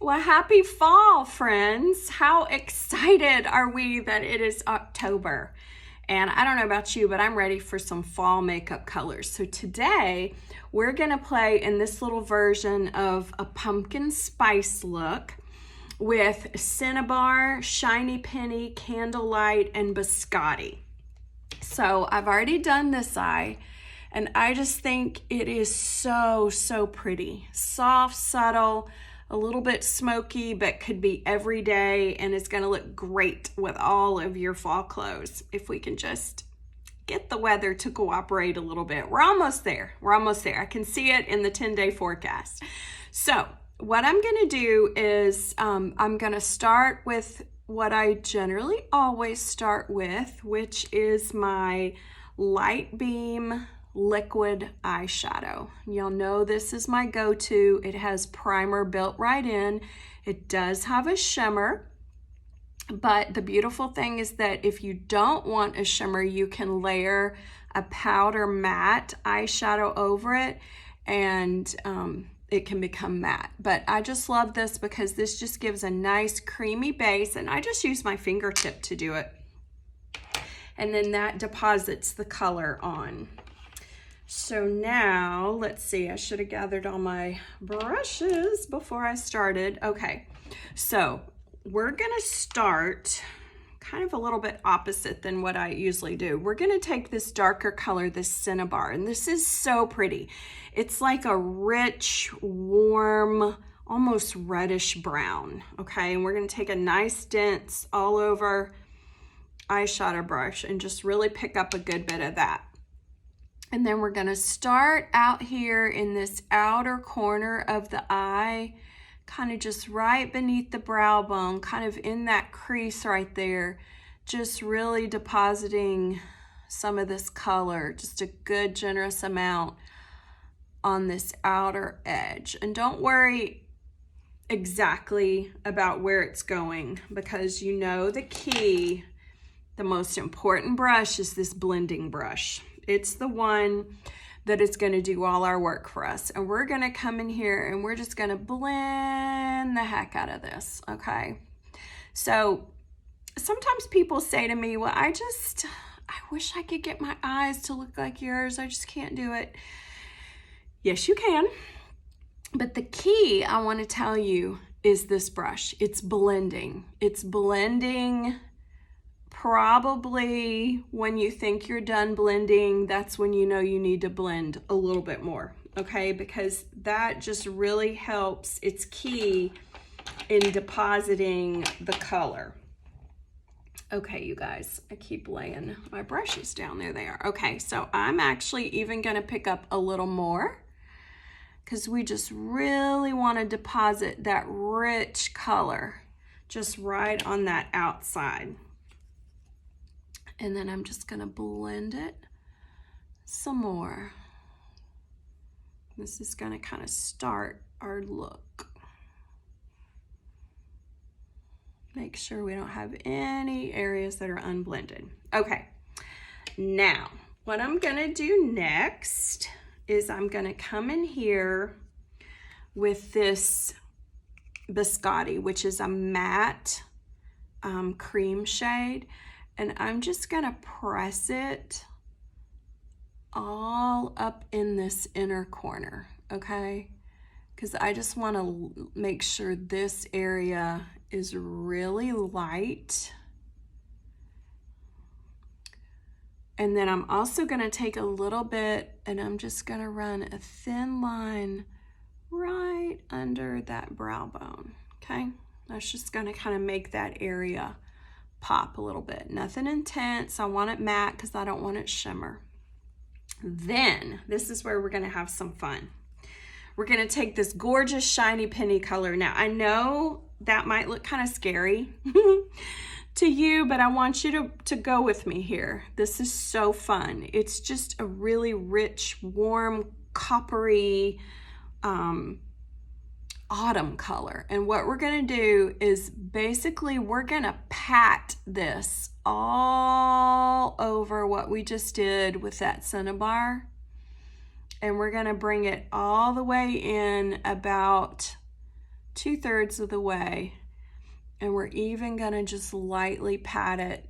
Well, happy fall, friends. How excited are we that it is October? And I don't know about you, but I'm ready for some fall makeup colors. So today we're gonna play in this little version of a pumpkin spice look with Cinnabar, Shiny Penny, Candlelight, and Biscotti. So I've already done this eye, and I just think it is so pretty. Soft, subtle, a little bit smoky, but could be every day, and it's gonna look great with all of your fall clothes if we can just get the weather to cooperate a little bit. We're almost there. I can see it in the 10-day forecast. So what I'm gonna do is I'm gonna start with what I generally always start with, which is my Light Beam liquid eyeshadow. Y'all know this is my go-to. It has primer built right in. It does have a shimmer, but the beautiful thing is that if you don't want a shimmer, you can layer a powder matte eyeshadow over it, and it can become matte. But I just love this because this just gives a nice creamy base, and I just use my fingertip to do it. And then that deposits the color on. So now, let's see, I should have gathered all my brushes before I started. Okay, so we're gonna start kind of a little bit opposite than what I usually do. We're gonna take this darker color, this Cinnabar, and this is so pretty. It's like a rich, warm, almost reddish brown, okay? And we're gonna take a nice dense all over eyeshadow brush and just really pick up a good bit of that. And then we're gonna start out here in this outer corner of the eye, kind of just right beneath the brow bone, kind of in that crease right there, just really depositing some of this color, just a good generous amount on this outer edge. And don't worry exactly about where it's going, because you know the key, the most important brush is this blending brush. It's the one that is going to do all our work for us. And we're going to come in here and we're just going to blend the heck out of this, okay? So sometimes people say to me, well, I wish I could get my eyes to look like yours. I just can't do it. Yes, you can. But the key I want to tell you is this brush. It's blending. It's blending. Probably when you think you're done blending, that's when you know you need to blend a little bit more, okay? Because that just really helps. It's key in depositing the color. Okay, you guys, I keep laying my brushes down. There they are. Okay, so I'm actually even gonna pick up a little more because we just really wanna deposit that rich color just right on that outside. And then I'm just gonna blend it some more. This is gonna kind of start our look. Make sure we don't have any areas that are unblended. Okay, now what I'm gonna do next is I'm gonna come in here with this Biscotti, which is a matte cream shade. And I'm just gonna press it all up in this inner corner, okay? Because I just wanna make sure this area is really light. And then I'm also gonna take a little bit and I'm just gonna run a thin line right under that brow bone, okay? That's just gonna kind of make that area pop a little bit. Nothing intense. I want it matte because I don't want it shimmer. Then this is where we're going to have some fun. We're going to take this gorgeous shiny penny color. Now I know that might look kind of scary to you, but I want you to go with me here. This is so fun. It's just a really rich, warm, coppery autumn color. And what we're gonna do is basically we're gonna pat this all over what we just did with that Cinnabar, and we're gonna bring it all the way in about 2/3 of the way, and we're even gonna just lightly pat it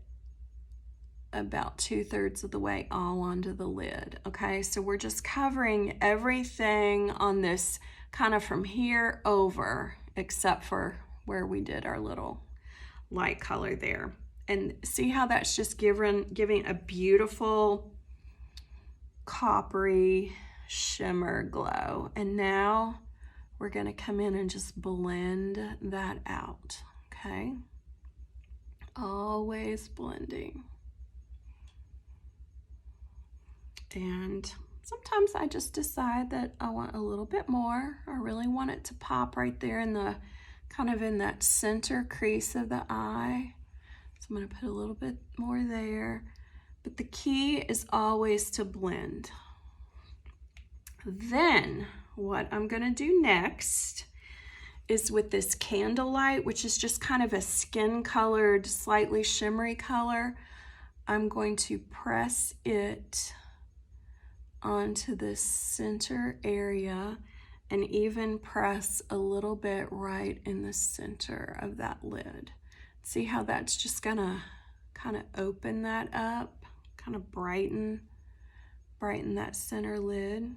about 2/3 of the way all onto the lid. Okay, so we're just covering everything on this kind of from here over, except for where we did our little light color there. And see how that's just giving a beautiful coppery shimmer glow. And now we're gonna come in and just blend that out, okay? Always blending. And sometimes I just decide that I want a little bit more. I really want it to pop right there in the, kind of in that center crease of the eye. So I'm gonna put a little bit more there. But the key is always to blend. Then what I'm gonna do next is with this candlelight, which is just kind of a skin colored, slightly shimmery color, I'm going to press it onto the center area and even press a little bit right in the center of that lid. See how that's just gonna kind of open that up, kind of brighten that center lid.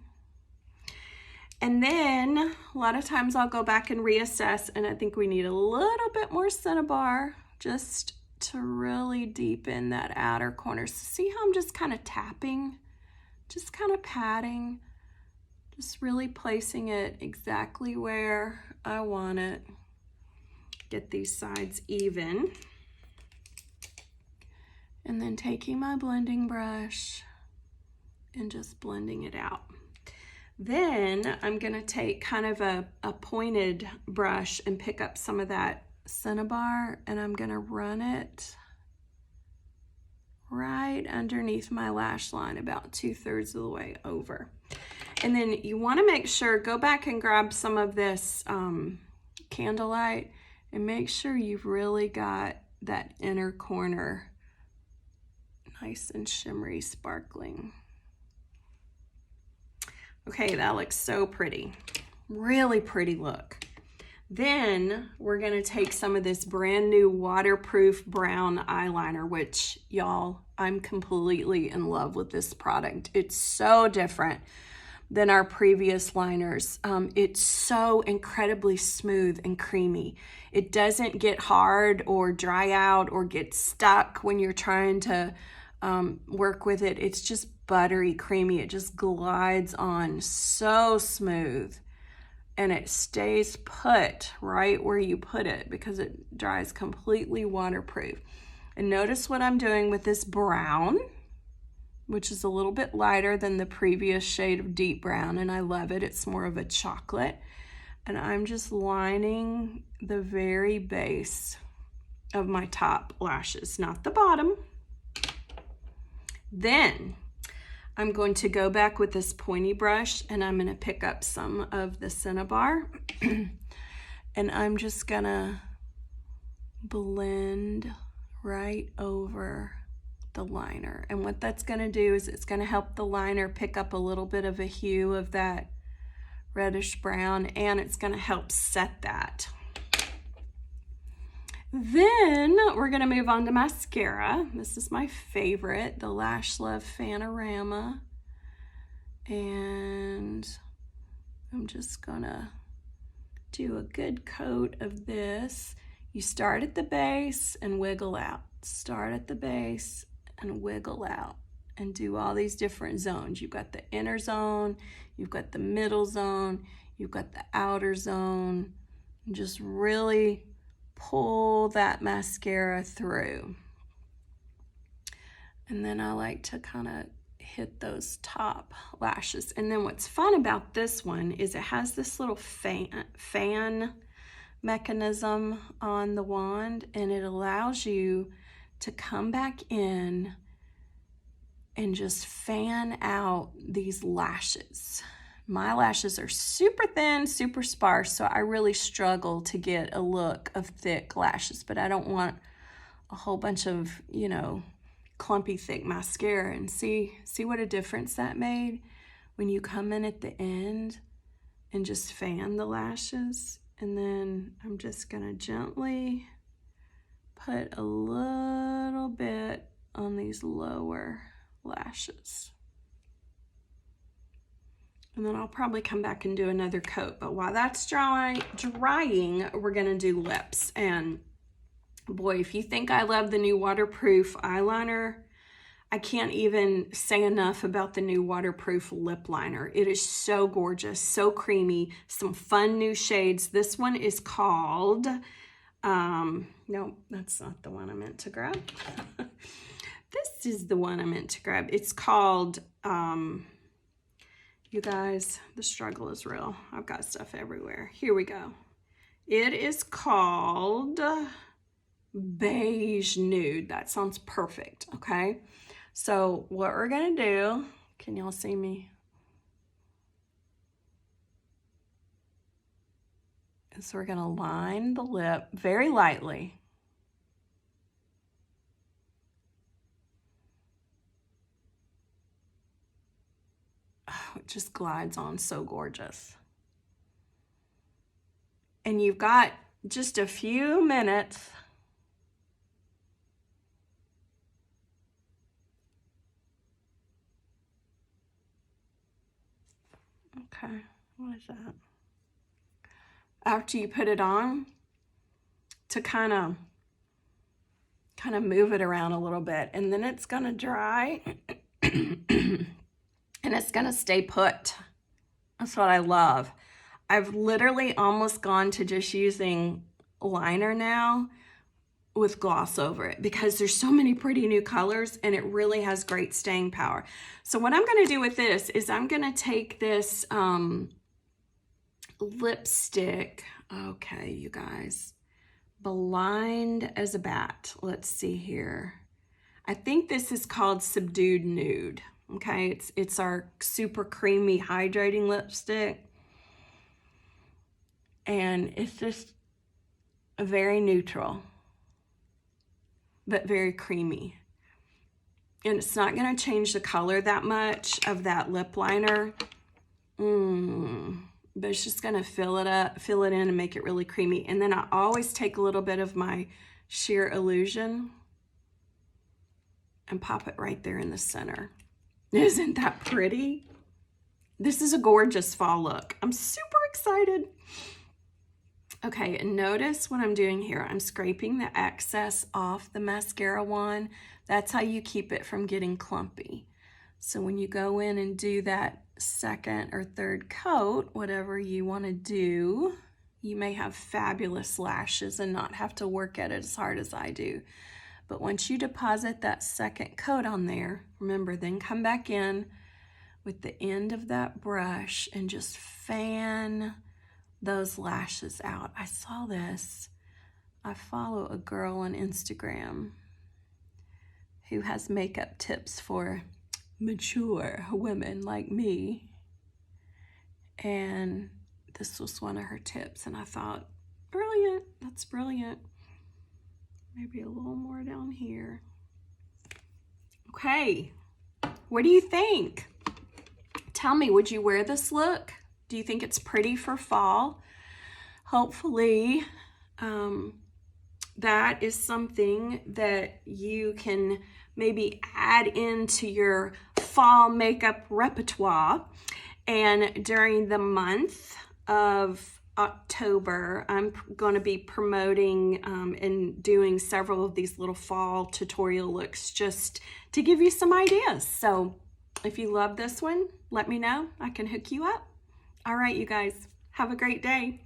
And then a lot of times I'll go back and reassess, and I think we need a little bit more Cinnabar just to really deepen that outer corner. So see how I'm just kind of tapping, just kind of patting, just really placing it exactly where I want it. Get these sides even. And then taking my blending brush and just blending it out. Then I'm gonna take kind of a pointed brush and pick up some of that Cinnabar, and I'm gonna run it right underneath my lash line about 2/3 of the way over. And then you wanna make sure, go back and grab some of this candlelight and make sure you've really got that inner corner nice and shimmery, sparkling. Okay, that looks so pretty. Really pretty look. Then we're gonna take some of this brand new waterproof brown eyeliner, which y'all, I'm completely in love with this product. It's so different than our previous liners. It's so incredibly smooth and creamy. It doesn't get hard or dry out or get stuck when you're trying to work with it. It's just buttery creamy. It just glides on so smooth, and it stays put right where you put it because it dries completely waterproof. And notice what I'm doing with this brown, which is a little bit lighter than the previous shade of deep brown, and I love it. It's more of a chocolate. And I'm just lining the very base of my top lashes, not the bottom. Then I'm going to go back with this pointy brush, and I'm going to pick up some of the Cinnabar and I'm just gonna blend right over the liner. And what that's going to do is it's going to help the liner pick up a little bit of a hue of that reddish brown, and it's going to help set that. Then we're going to move on to mascara. This is my favorite, the Lash Love Fanorama. And I'm just going to do a good coat of this. You start at the base and wiggle out. Start at the base and wiggle out, and do all these different zones. You've got the inner zone, you've got the middle zone, you've got the outer zone. And just really pull that mascara through. And then I like to kind of hit those top lashes. And then what's fun about this one is it has this little fan mechanism on the wand, and it allows you to come back in and just fan out these lashes. My lashes are super thin, super sparse, so I really struggle to get a look of thick lashes, but I don't want a whole bunch of, you know, clumpy thick mascara. And see what a difference that made when you come in at the end and just fan the lashes. And then I'm just gonna gently put a little bit on these lower lashes. And then I'll probably come back and do another coat. But while that's drying, we're gonna do lips. And boy, if you think I love the new waterproof eyeliner, I can't even say enough about the new waterproof lip liner. It is so gorgeous, so creamy, some fun new shades. This one is called, no, that's not the one I meant to grab. This is the one I meant to grab. It's called, you guys, the struggle is real. I've got stuff everywhere. Here we go. It is called Beige Nude. That sounds perfect, okay? So what we're gonna do, can y'all see me? Is we're gonna line the lip very lightly. Oh, it just glides on so gorgeous. And you've got just a few minutes Okay, what is that? After you put it on, to kind of move it around a little bit, and then it's gonna dry and it's gonna stay put. That's what I love. I've literally almost gone to just using liner now with gloss over it because there's so many pretty new colors and it really has great staying power. So what I'm gonna do with this is I'm gonna take this lipstick, okay, you guys, Blind as a Bat. Let's see here. I think this is called Subdued Nude, okay? It's our super creamy hydrating lipstick. And it's just very neutral, but very creamy. And it's not gonna change the color that much of that lip liner. But it's just gonna fill it in and make it really creamy. And then I always take a little bit of my Sheer Illusion and pop it right there in the center. Isn't that pretty? This is a gorgeous fall look. I'm super excited. Okay, and notice what I'm doing here. I'm scraping the excess off the mascara wand. That's how you keep it from getting clumpy. So when you go in and do that second or third coat, whatever you want to do, you may have fabulous lashes and not have to work at it as hard as I do. But once you deposit that second coat on there, remember, then come back in with the end of that brush and just fan those lashes out. I saw this. I follow a girl on Instagram who has makeup tips for mature women like me. And this was one of her tips. And I thought, brilliant, that's brilliant. Maybe a little more down here. Okay, what do you think? Tell me, would you wear this look? Do you think it's pretty for fall? Hopefully, that is something that you can maybe add into your fall makeup repertoire. And during the month of October, I'm going to be promoting and doing several of these little fall tutorial looks just to give you some ideas. So if you love this one, let me know. I can hook you up. All right, you guys, have a great day.